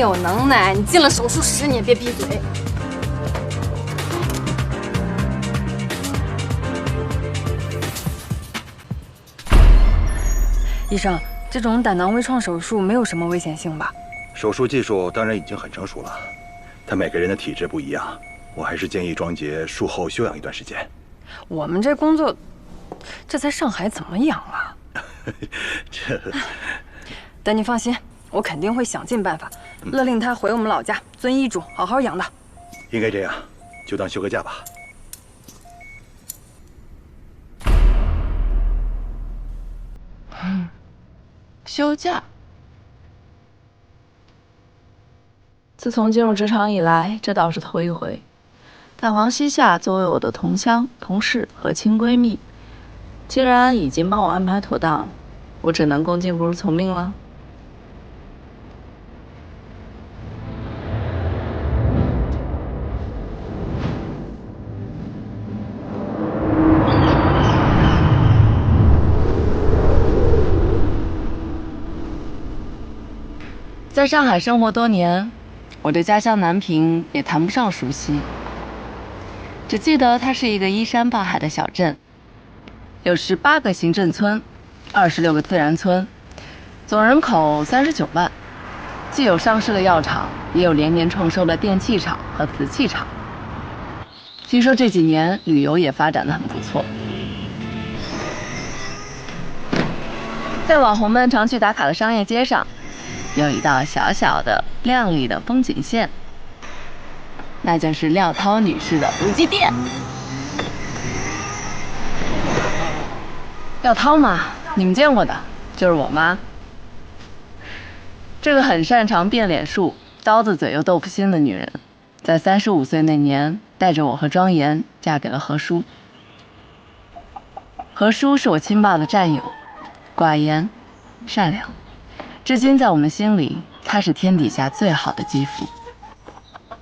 有能耐，你进了手术室你也别闭嘴。医生，这种胆囊微创手术没有什么危险性吧？手术技术当然已经很成熟了，但每个人的体质不一样，我还是建议庄杰术后休养一段时间。我们这工作，这在上海怎么养啊？这，但你放心，我肯定会想尽办法，勒令他回我们老家，遵医嘱，好好养的。应该这样，就当休个假吧。休假。自从进入职场以来，这倒是头一回。但黄西夏作为我的同乡、同事和亲闺蜜，既然已经帮我安排妥当，我只能恭敬不如从命了。在上海生活多年，我对家乡南平也谈不上熟悉，只记得它是一个依山傍海的小镇，有18个行政村，26个自然村，总人口39万，既有上市的药厂，也有连年创收的电器厂和瓷器厂。听说这几年旅游也发展得很不错，在网红们常去打卡的商业街上，有一道小小的、亮丽的风景线，那就是廖涛女士的乳鸡店。廖涛嘛，你们见过的，就是我妈。这个很擅长变脸术、刀子嘴又豆腐心的女人，在35岁那年，带着我和庄严嫁给了何叔。何叔是我亲爸的战友，寡言、善良。至今在我们心里，他是天底下最好的继父。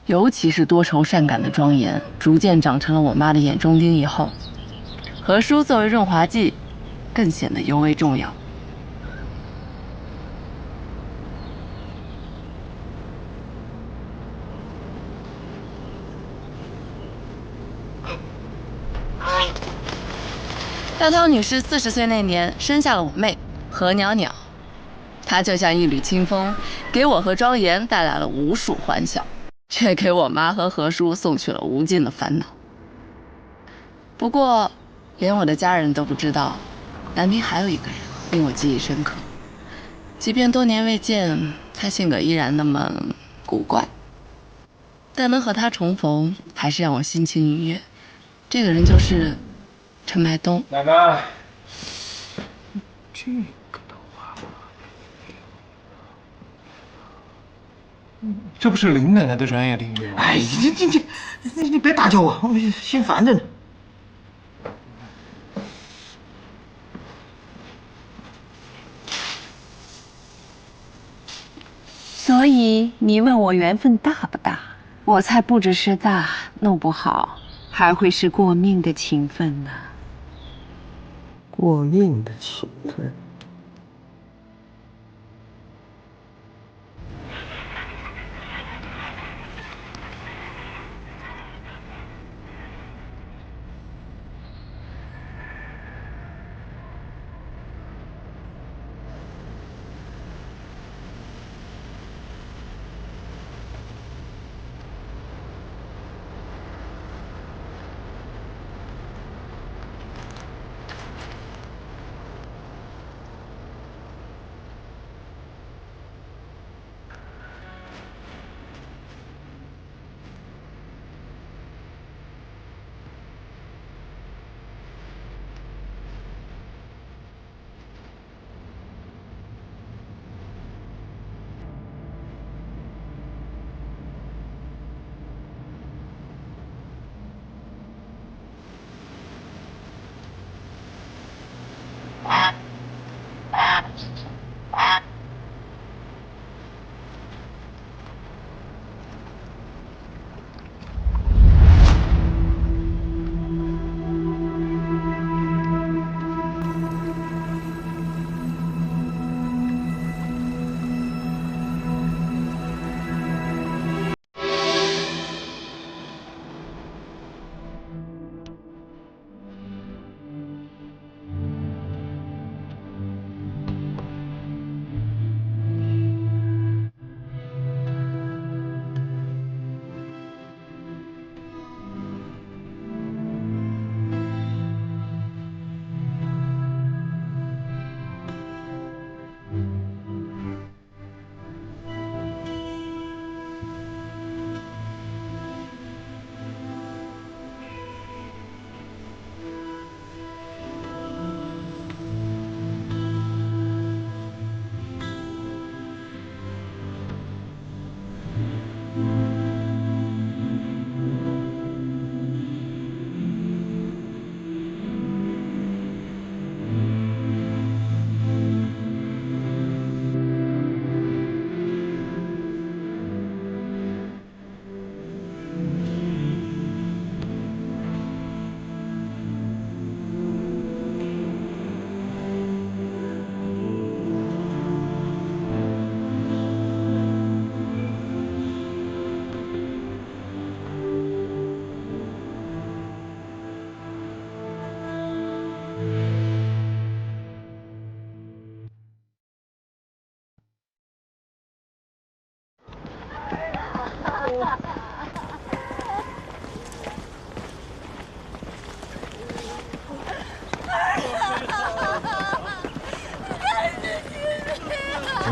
尤其是多愁善感的庄严，逐渐长成了我妈的眼中钉以后，何叔作为润滑剂，更显得尤为重要。廖涛女士40岁那年生下了我妹何袅袅。她就像一缕清风，给我和庄严带来了无数欢笑，却给我妈和何叔送去了无尽的烦恼。不过，连我的家人都不知道，南平还有一个人令我记忆深刻。即便多年未见，他性格依然那么古怪，但能和他重逢，还是让我心情愉悦。这个人就是陈麦东。奶奶，这个的话，这不是林奶奶的专业领域吗？哎，你别打搅我，我心烦着呢。所以你问我缘分大不大？我才不只是大，弄不好还会是过命的情分呢。过命的情分。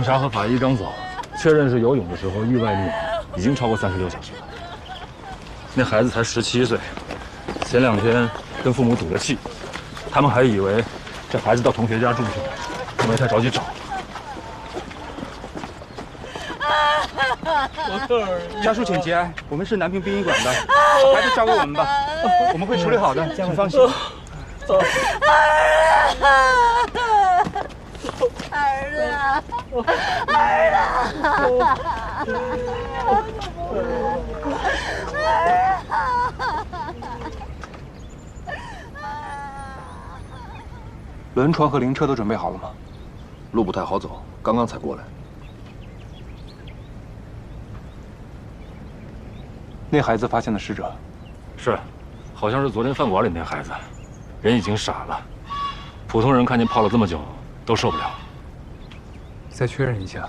警察和法医刚走，确认是游泳的时候意外溺亡，已经超过36小时了。那孩子才17岁，前2天跟父母赌了气，他们还以为这孩子到同学家住去了，没太着急找。家属请节哀，我们是南平殡仪馆的，孩子交给我们吧，我们会处理好的，请放心。轮船和灵车都准备好了吗？路不太好走，刚刚才过来。那孩子发现的逝者，是，好像是昨天饭馆里那孩子，人已经傻了。普通人看见泡了这么久都受不了。再确认一下。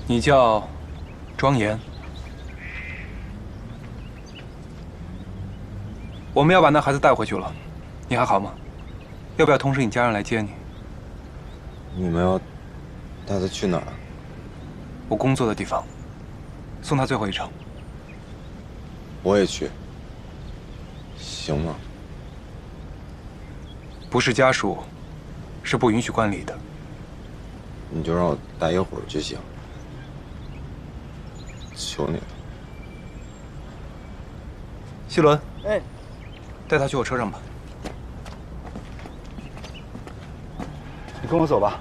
你叫庄严。我们要把那孩子带回去了，你还好吗？要不要通知你家人来接你？你们要带他去哪儿？我工作的地方，送他最后一程。我也去，行吗？不是家属，是不允许观礼的。你就让我待一会儿就行，求你了。希伦，哎，带他去我车上吧。你跟我走吧。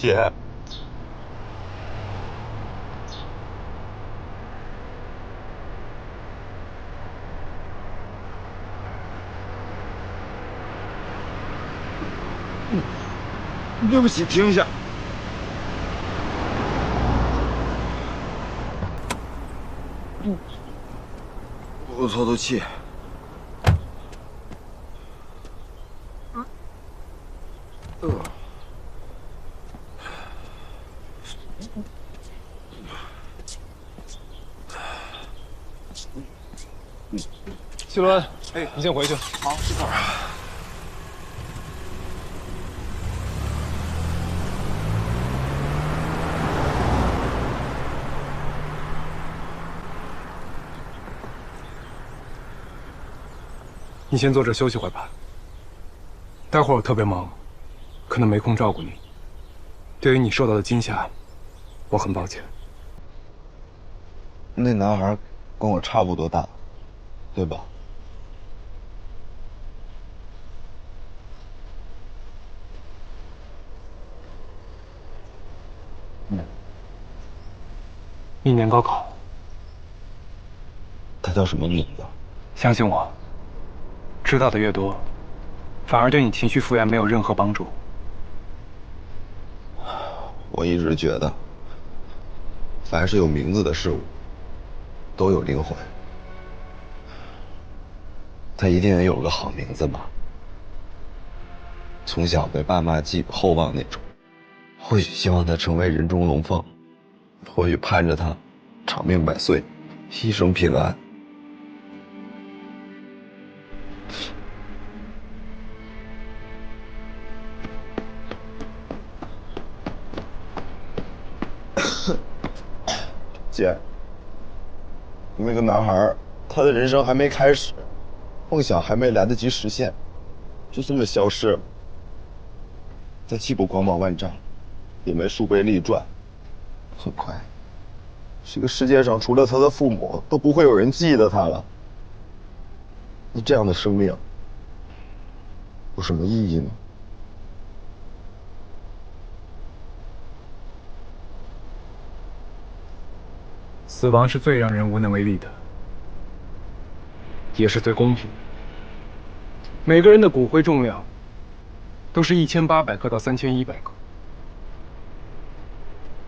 姐，对不起，停一下。我透透气。希伦，哎，你先回去。好。你先坐这休息会吧。待会儿我特别忙，可能没空照顾你。对于你受到的惊吓，我很抱歉。那男孩跟我差不多大，对吧？一年高考。他叫什么名字？相信我，知道的越多，反而对你情绪复原没有任何帮助。我一直觉得，凡是有名字的事物，都有灵魂。他一定也有个好名字吧？从小被爸妈寄予厚望那种，或许希望他成为人中龙凤，或许盼着他长命百岁，一生平安。姐，那个男孩，他的人生还没开始，梦想还没来得及实现，就这么消失了。他既不光芒万丈，也没树碑立传，很快，这个世界上除了他的父母，都不会有人记得他了。那这样的生命有什么意义呢？死亡是最让人无能为力的，也是最公平的。每个人的骨灰重量都是1800克到3100克，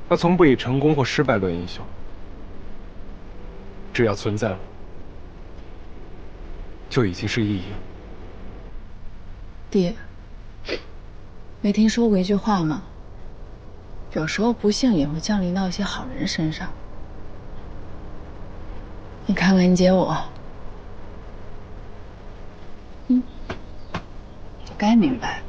它从不以成功或失败论英雄，只要存在了，就已经是意义了。爹，没听说过一句话吗？有时候不幸也会降临到一些好人身上。你看看你姐我，你该明白。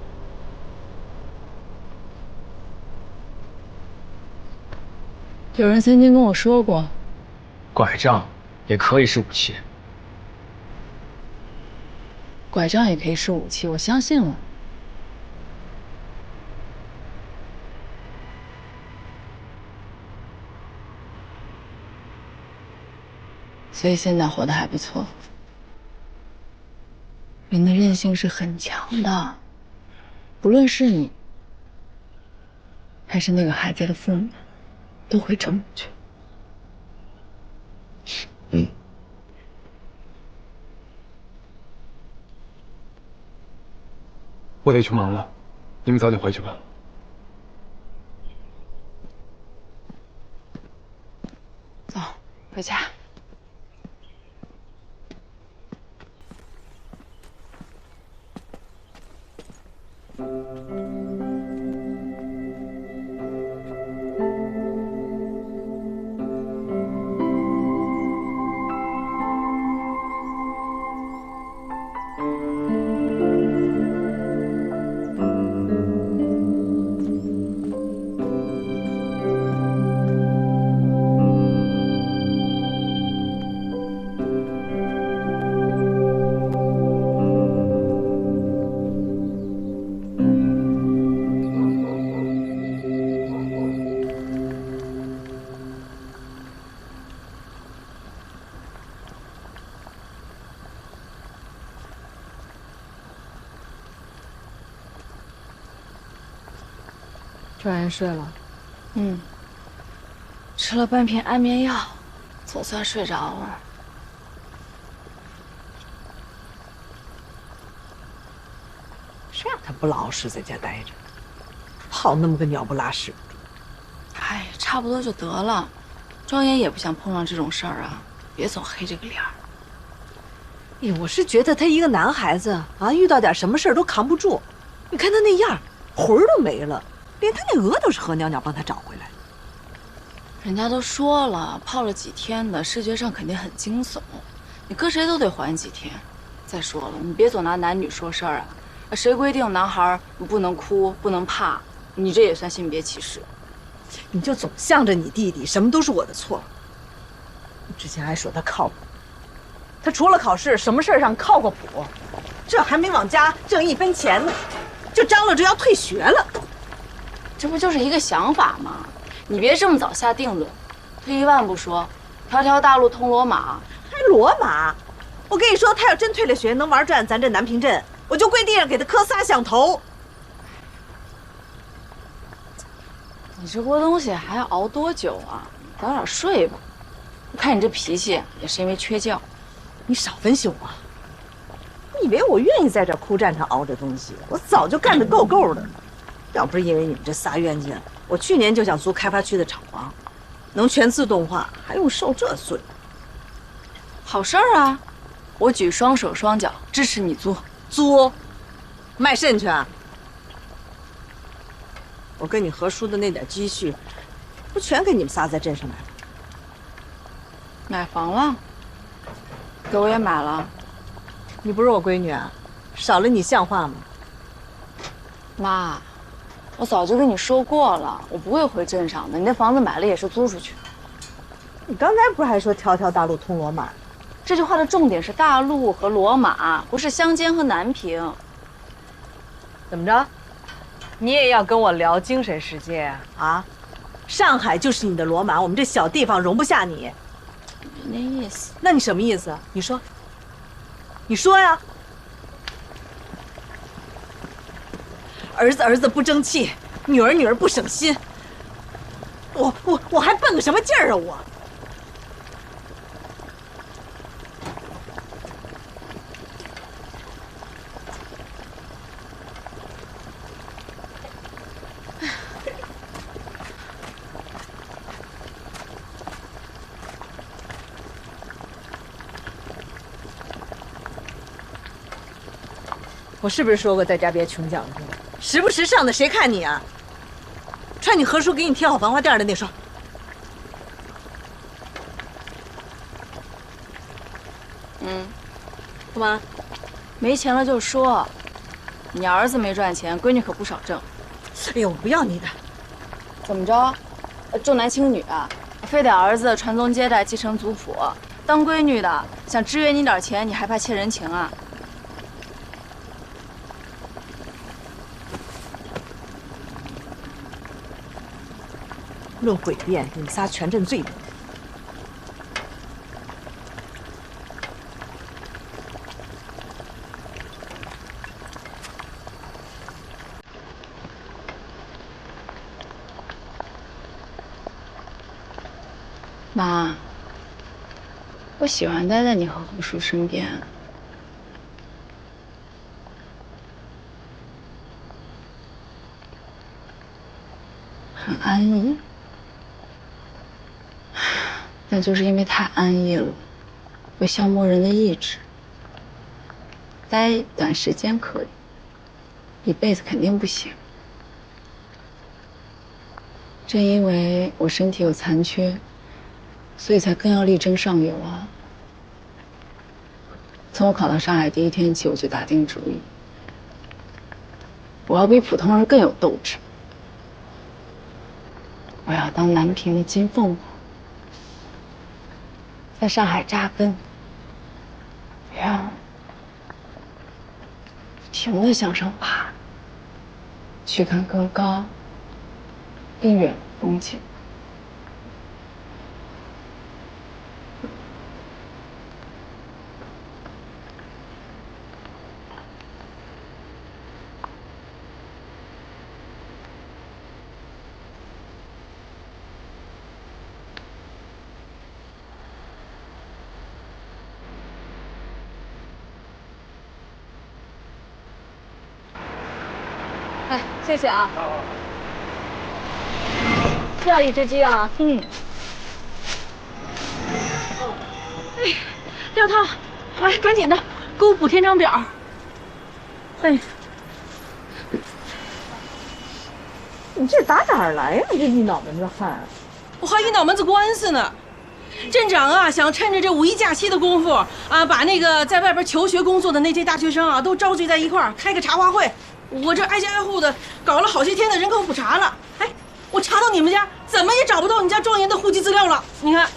有人曾经跟我说过，拐杖也可以是武器。拐杖也可以是武器，我相信了。所以现在活得还不错。人的韧性是很强的，不论是你，还是那个孩子的父母，都会撑过去。我得去忙了，你们早点回去吧。走，回家。庄严睡了。吃了半片安眠药，总算睡着了。谁让他不老实在家待着，好那么个鸟不拉屎。哎，差不多就得了。庄严也不想碰上这种事儿啊，别总黑这个脸儿。哎，我是觉得他一个男孩子啊，遇到点什么事儿都扛不住。你看他那样，魂儿都没了，连他那鹅都是何袅袅帮他找回来的。人家都说了，泡了几天的，视觉上肯定很惊悚，你搁谁都得缓几天。再说了，你别总拿男女说事儿啊，谁规定男孩不能哭不能怕？你这也算性别歧视。你就总向着你弟弟，什么都是我的错。你之前还说他靠谱，他除了考试，什么事儿上靠过谱？这还没往家挣一分钱呢，就张罗着要退学了。这不就是一个想法吗？你别这么早下定论。退一万步说，条条大路通罗马，还罗马？我跟你说，他要真退了学，能玩转咱这南平镇，我就跪地上给他磕仨响头。你这锅东西还要熬多久啊？早点睡吧。我看你这脾气，也是因为缺觉。你少分析我。你以为我愿意在这哭战场熬这东西？我早就干得够够的了。要不是因为你们这仨冤家，我去年就想租开发区的厂房，能全自动化，还用受这罪？好事儿啊！我举双手双脚支持你租，卖肾去啊！我跟你何叔的那点积蓄，不全给你们仨在镇上买了？买房了，给我也买了。你不是我闺女啊，少了你像话吗？妈，我早就跟你说过了，我不会回镇上的。你那房子买了也是租出去。你刚才不是还说条条大路通罗马？这句话的重点是大陆和罗马，不是乡间和南平。怎么着？你也要跟我聊精神世界啊？啊？上海就是你的罗马，我们这小地方容不下你。那意思？那你什么意思？你说。你说呀。儿子不争气，女儿不省心。我还笨个什么劲儿啊我！我是不是说过在家别穷讲究？时不时尚的谁看你啊？穿你何叔给你贴好防滑垫的那双。干嘛？没钱了就说。你儿子没赚钱，闺女可不少挣。哎呦，我不要你的。怎么着？重男轻女啊？非得儿子传宗接代、继承族谱？当闺女的想支援你点钱，你还怕欠人情啊？论诡辩，你们仨全镇最多。妈，我喜欢待在你和何叔身边，很安逸。但就是因为太安逸了，会消磨人的意志。待一段时间可以，一辈子肯定不行。正因为我身体有残缺，所以才更要力争上游啊。从我考到上海第一天起，我就打定主意，我要比普通人更有斗志。我要当南平的金凤凰，在上海扎根，要不停地向上爬，去看更高、更远的风景。哎，谢谢啊。要一只鸡啊？哎，廖涛，哎，赶紧的，给我补填张表。哎，你这打哪儿来呀？你这一脑门子汗。我还一脑门子官司呢。镇长啊，想趁着这五一假期的功夫啊，把那个在外边求学工作的那些大学生啊，都召集在一块儿，开个茶话会。我这挨家挨户的搞了好些天的人口普查了，哎，我查到你们家，怎么也找不到你家庄严的户籍资料了。你看，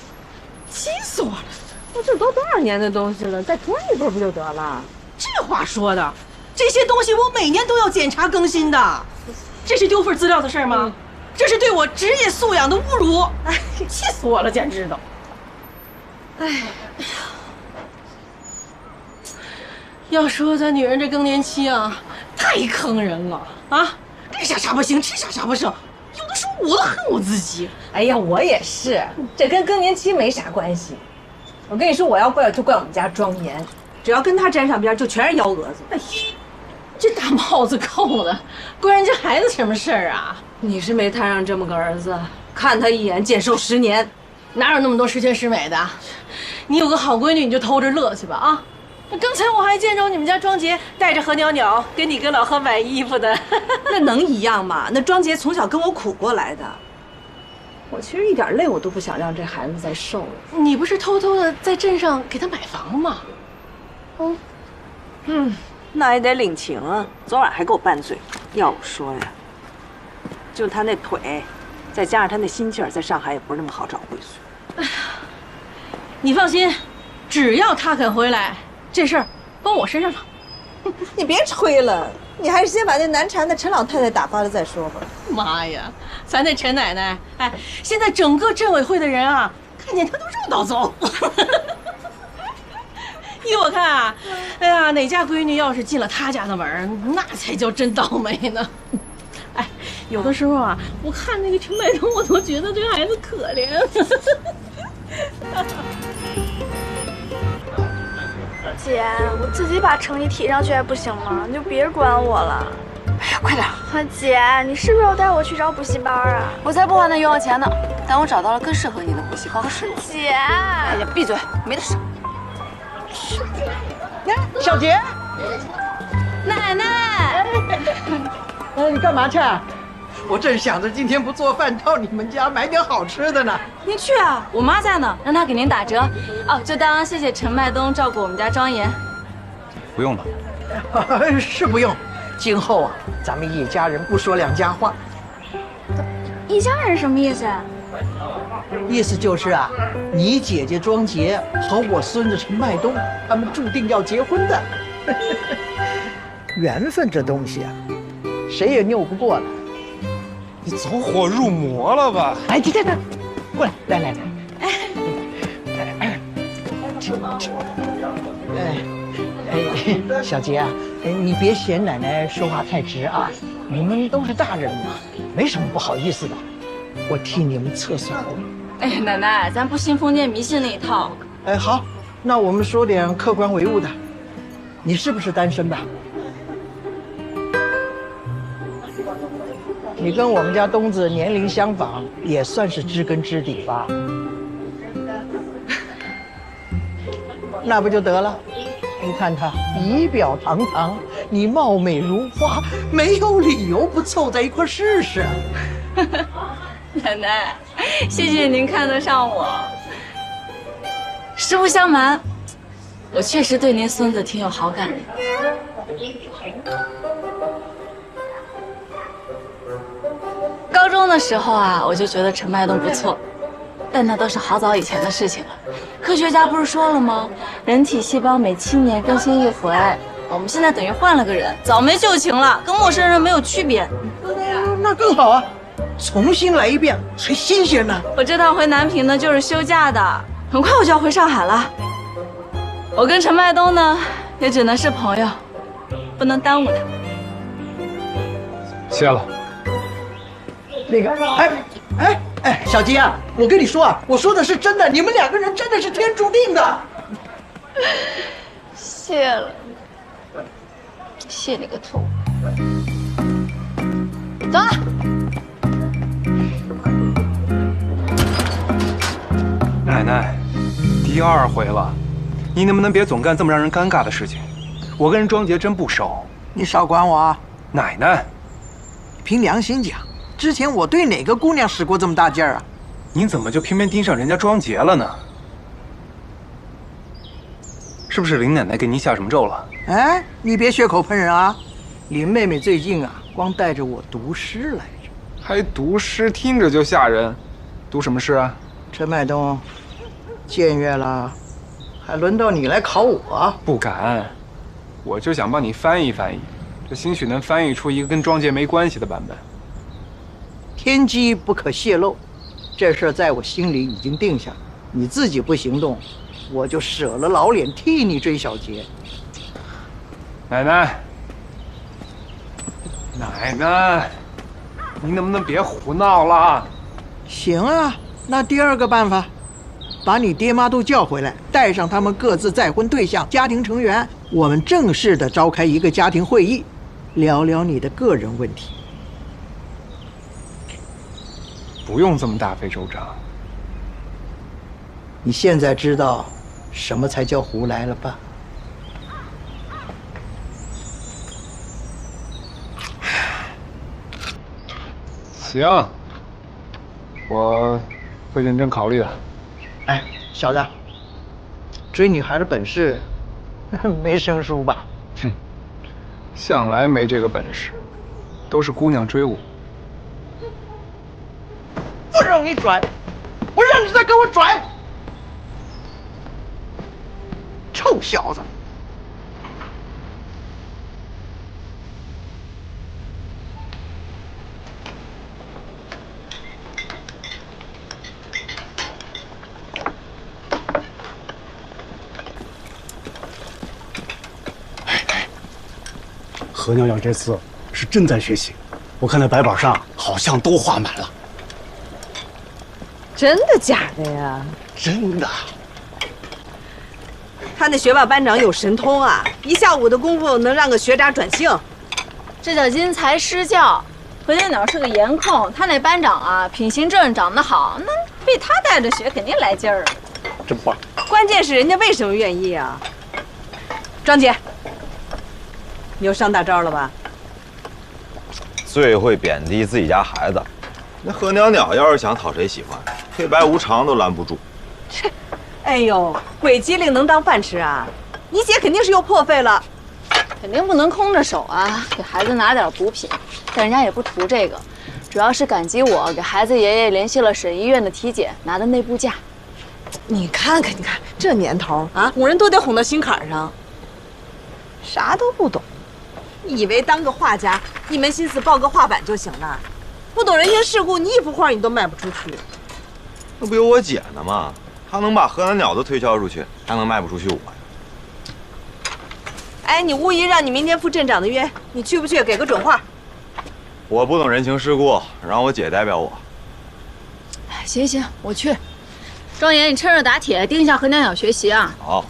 气死我了！我这都多少年的东西了，再装一份不就得了？这话说的，这些东西我每年都要检查更新的，这是丢份资料的事儿吗？这是对我职业素养的侮辱！哎，气死我了，简直都！哎，要说咱女人这更年期啊，太坑人了啊！干啥不行，吃啥不剩，有的时候我都恨我自己。哎呀，我也是，这跟更年期没啥关系。我跟你说，我要怪就怪我们家庄严，只要跟他沾上边，就全是幺蛾子。哎呀，这大帽子扣的，关人家孩子什么事儿啊？你是没摊上这么个儿子，看他一眼减寿10年，哪有那么多十全十美的？你有个好闺女，你就偷着乐去吧啊！刚才我还见着你们家庄杰带着何袅袅给你跟老何买衣服的，那能一样吗？那庄杰从小跟我苦过来的，我其实一点累我都不想让这孩子再受了。你不是偷偷的在镇上给他买房吗？那也得领情啊！昨晚还给我拌嘴。要我说呀，就他那腿，再加上他那心气儿，在上海也不是那么好找归宿。哎呀，你放心，只要他肯回来，这事儿包我身上了。你别吹了，你还是先把那难缠的陈老太太打发了再说吧。妈呀，咱那陈奶奶，哎，现在整个镇委会的人啊，看见她都绕道走。依我看啊，哎呀，哪家闺女要是进了她家的门，那才叫真倒霉呢。哎，有的时候啊，我看那个陈麦冬，我都觉得这个孩子可怜。姐，我自己把成绩提上去还不行吗？你就别管我了。哎呀，快点！姐，你是不是要带我去找补习班啊？我才不花那冤枉钱呢。但我找到了更适合你的补习班。姐，哎呀，闭嘴，没得说。小杰，奶奶，你干嘛去？我正想着今天不做饭，到你们家买点好吃的呢。您去啊，我妈在呢，让她给您打折。哦，就当谢谢陈麦冬照顾我们家庄严。不用了。是不用，今后啊，咱们一家人不说两家话。一家人什么意思？意思就是啊，你姐姐庄洁和我孙子陈麦冬，他们注定要结婚的。缘分这东西啊，谁也拗不过的。你走火入魔了吧？哎，这，过来，来，小杰啊，你别嫌奶奶说话太直啊，你们都是大人嘛，没什么不好意思的，我替你们测算过。哎，奶奶，咱不信封建迷信那一套。哎，好，那我们说点客观唯物的，你是不是单身吧？你跟我们家东子年龄相仿，也算是知根知底吧？那不就得了？你看他仪表堂堂，你貌美如花，没有理由不凑在一块试试。奶奶，谢谢您看得上我。实不相瞒，我确实对您孙子挺有好感的。高中的时候啊，我就觉得陈麦冬不错，但那都是好早以前的事情了。科学家不是说了吗？人体细胞每7年更新一回。我们现在等于换了个人，早没旧情了，跟陌生人没有区别。那更好啊，重新来一遍，谁新鲜呢？我这趟回南平呢，就是休假的，很快我就要回上海了。我跟陈麦冬呢，也只能是朋友，不能耽误他。谢了。那个，哎，小杰啊，我跟你说啊，我说的是真的，你们两个人真的是天注定的。谢了，谢你个头！走啊！奶奶，第2回了，你能不能别总干这么让人尴尬的事情？我跟人庄杰真不熟。你少管我啊！奶奶，凭良心讲，之前我对哪个姑娘使过这么大劲儿啊？你怎么就偏偏盯上人家庄杰了呢？是不是林奶奶给你下什么咒了？哎，你别血口喷人啊！林妹妹最近啊，光带着我读诗来着。还读诗，听着就吓人。读什么诗啊？陈麦冬，僭越了，还轮到你来考我？不敢，我就想帮你翻译翻译，这兴许能翻译出一个跟庄杰没关系的版本。天机不可泄露，这事儿在我心里已经定下了。你自己不行动，我就舍了老脸替你追小杰。奶奶，奶奶，你能不能别胡闹了？行啊，那第2个办法，把你爹妈都叫回来，带上他们各自再婚对象、家庭成员，我们正式的召开一个家庭会议，聊聊你的个人问题。不用这么大费周章。你现在知道什么才叫胡来了吧？行，我会认真考虑的。哎，小子，追女孩的本事没生疏吧？哼，向来没这个本事，都是姑娘追我。不让你转，我让你再给我转！臭小子！何娘娘这次是真在学习，我看那白板上好像都画满了。真的假的呀？真的。他那学霸班长有神通啊，一下午的功夫能让个学渣转性。这叫因材施教。何天鸟是个颜控，他那班长啊，品行正，长得好，那被他带着学肯定来劲儿了。真棒！关键是人家为什么愿意啊？庄姐，你又上大招了吧？最会贬低自己家孩子。那何袅袅要是想讨谁喜欢，黑白无常都拦不住。切，哎呦，鬼机灵能当饭吃啊！你姐肯定是又破费了。肯定不能空着手啊，给孩子拿点补品。但人家也不图这个，主要是感激我给孩子爷爷联系了省医院的体检，拿的内部价。你看看，这年头啊，哄人都得哄到心坎上。啥都不懂，你以为当个画家一门心思抱个画板就行了？不懂人情世故，你一幅画你都卖不出去。那不有我姐呢吗？她能把何袅袅都推销出去，还能卖不出去我呀？哎，你巫姨让你明天赴镇长的约，你去不去？给个准话。我不懂人情世故，让我姐代表我。行行，我去。庄严，你趁热打铁，盯一下何袅袅学习啊。好。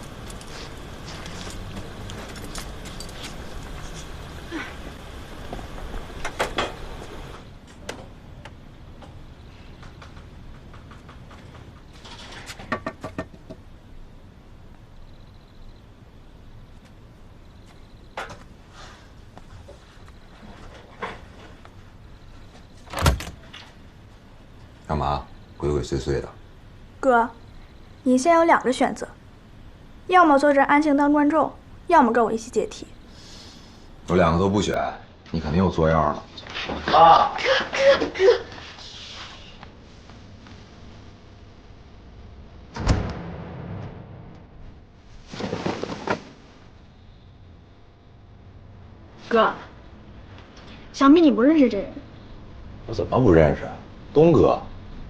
干嘛鬼鬼祟祟的？哥，你现在有2个选择，要么坐这儿安静当观众，要么跟我一起解题。我2个都不选，你肯定有作样了。啊！哥。哥，想必你不认识这人。我怎么不认识？东哥，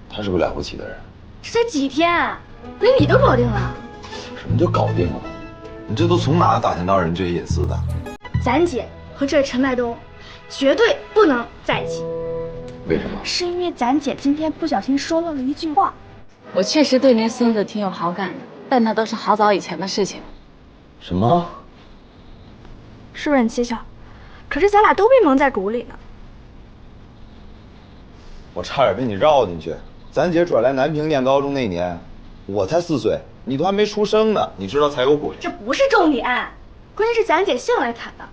他是个了不起的人。这才几天，连你都搞定了？什么就搞定了？你这都从哪打听到人这些隐私的？咱姐和这陈麦冬绝对不能在一起。为什么？是因为咱姐今天不小心说漏了一句话。我确实对那孙子挺有好感的，但那都是好早以前的事情。什么？是不是很蹊跷？可是咱俩都被蒙在鼓里呢。我差点被你绕进去。咱姐转来南平念高中那年，我才4岁，你都还没出生呢。你知道才有鬼。这不是重点，关键是咱姐姓来谈的。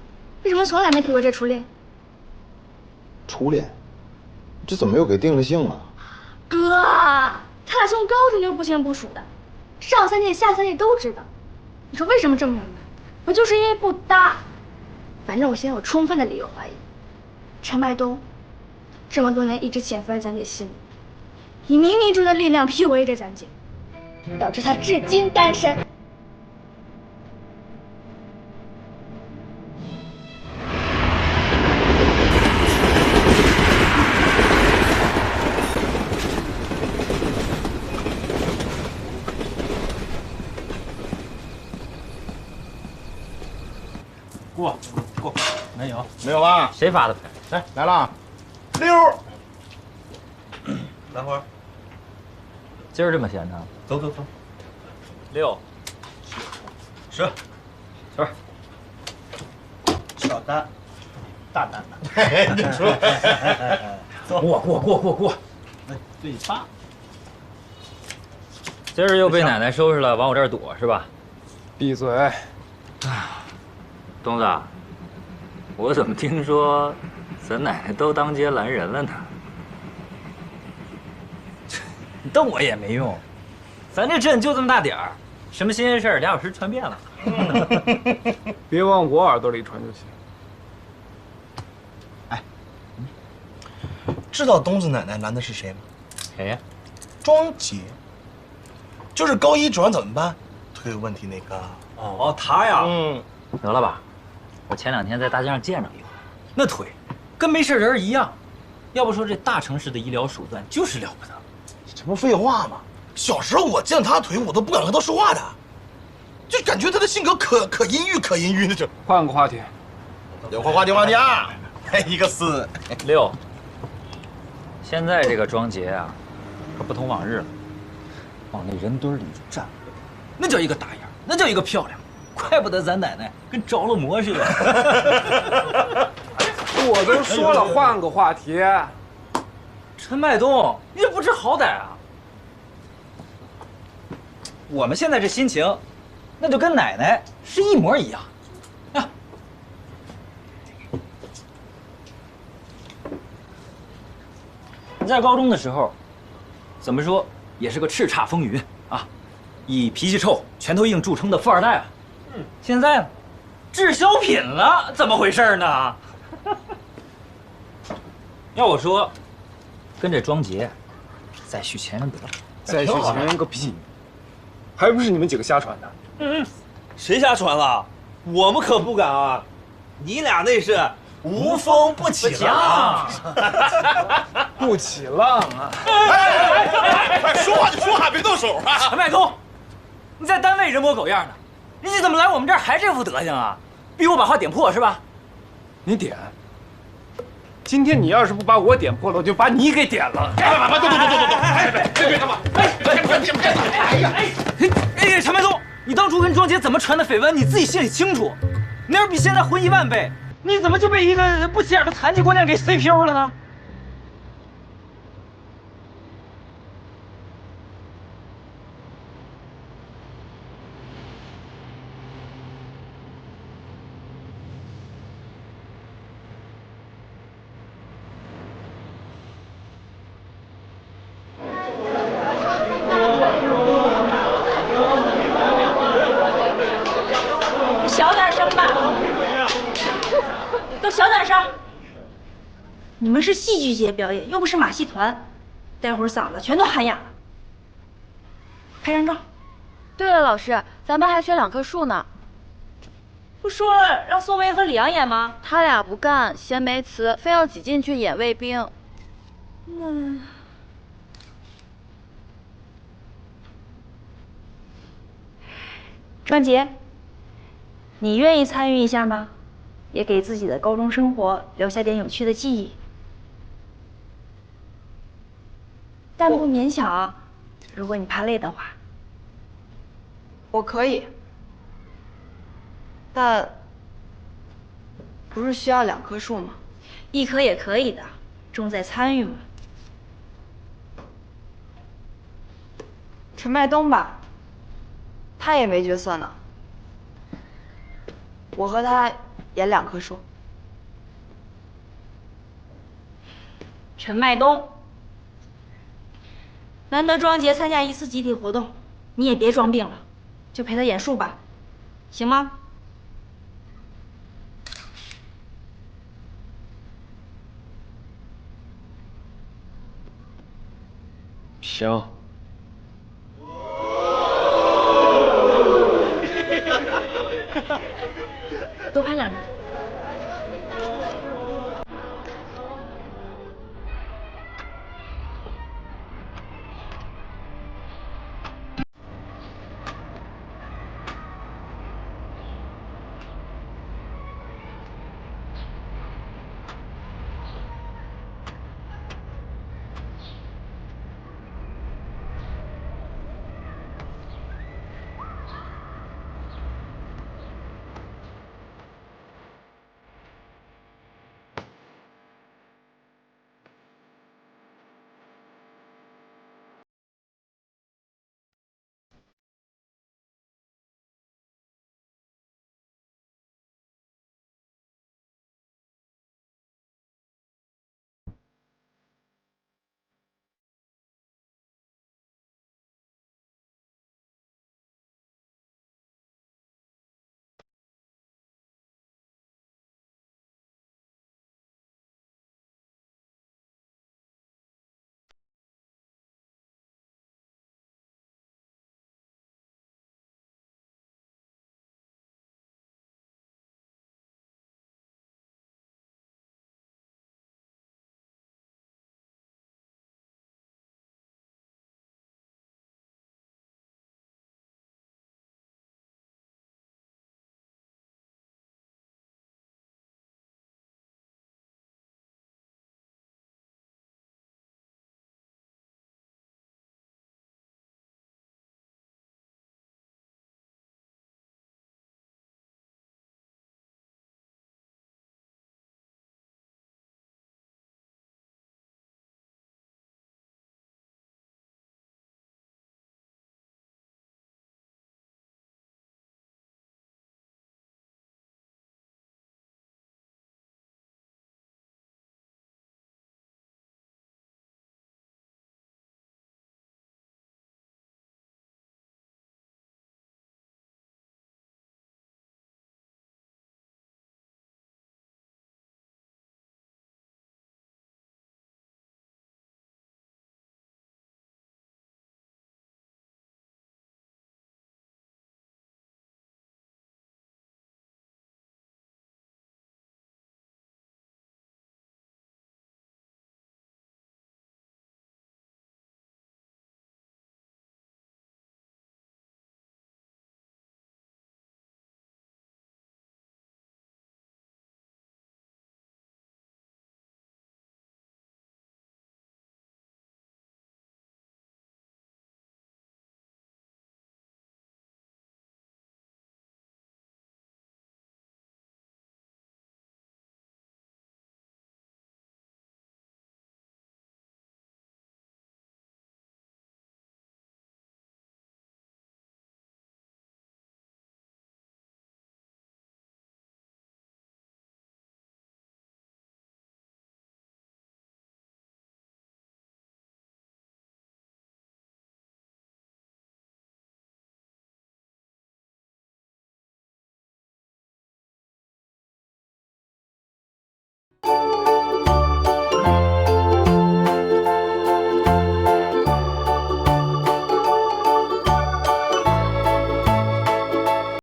为什么从来没提过这初恋？初恋？这怎么又给定了性了？哥，他俩从高中就不清不楚的，上3届下3届都知道。你说为什么这么明白？不就是因为不搭？反正我现在有充分的理由怀疑，陈麦冬这么多年一直潜伏在咱姐心里，以冥冥中的力量 PUA 着咱姐，导致她至今单身。过，没有，没有吧？谁发的牌？来了，6。兰花，今儿这么闲呢？走。6、10，走。小单，大单的。你说，走，过。对8。今儿又被奶奶收拾了，往我这儿躲是吧？闭嘴！东子，我怎么听说咱奶奶都当街拦人了呢？瞪我也没用，咱这镇就这么大点儿，什么新鲜事儿2小时传遍了。别往我耳朵里传就行。哎，知道东子奶奶拦的是谁吗？谁呀？庄杰，就是高一转怎么办？腿有问题那个。哦，他呀，得了吧，我前2天在大街上见着一回，那腿跟没事人一样。要不说这大城市的医疗手段就是了不得。这不废话吗？小时候我见他腿，我都不敢和他说话的，就感觉他的性格可阴郁的。换个话题。换话题啊！一个4。6。现在这个庄杰啊，可不同往日了，往那人堆里站，那叫一个打眼，那叫一个漂亮，怪不得咱奶奶跟着了魔似的。我都说了换个话题。陈麦冬，你这不知好歹啊！我们现在这心情，那就跟奶奶是一模一样。啊，你在高中的时候，怎么说也是个叱咤风云啊，以脾气臭、拳头硬著称的富二代啊。现在呢，滞销品了，怎么回事呢？要我说，跟这庄杰再续前缘得了。再续前缘个屁！还不是你们几个瞎传的。谁瞎传了？我们可不敢啊！你俩那是无风不起浪，不起浪啊！快说话就说话，别动手啊！陈麦冬，你在单位人模狗样的，你怎么来我们这儿还这副德行啊？逼我把话点破是吧？你点。今天你要是不把我点破了，我就把你给点了。别干嘛！哎，陈麦冬，你当初跟庄杰怎么传的绯闻，你自己心里清楚。那要是比现在混10000倍，你怎么就被一个不起眼的残疾姑娘给 CPU 了呢？你们是戏剧节表演，又不是马戏团，待会儿嗓子全都喊哑了。拍张照。对了，老师，咱班还缺2棵树呢。不说了让宋薇和李阳演吗？他俩不干，嫌没词，非要挤进去演卫兵。庄杰，你愿意参与一下吗？也给自己的高中生活留下点有趣的记忆。但不勉强，如果你怕累的话。我可以，但不是需要2棵树吗？1棵也可以的，重在参与嘛。陈麦冬吧，他也没角色呢。我和他演2棵树。陈麦冬，难得庄杰参加一次集体活动，你也别装病了，就陪他演树吧，行吗？行。多拍2张。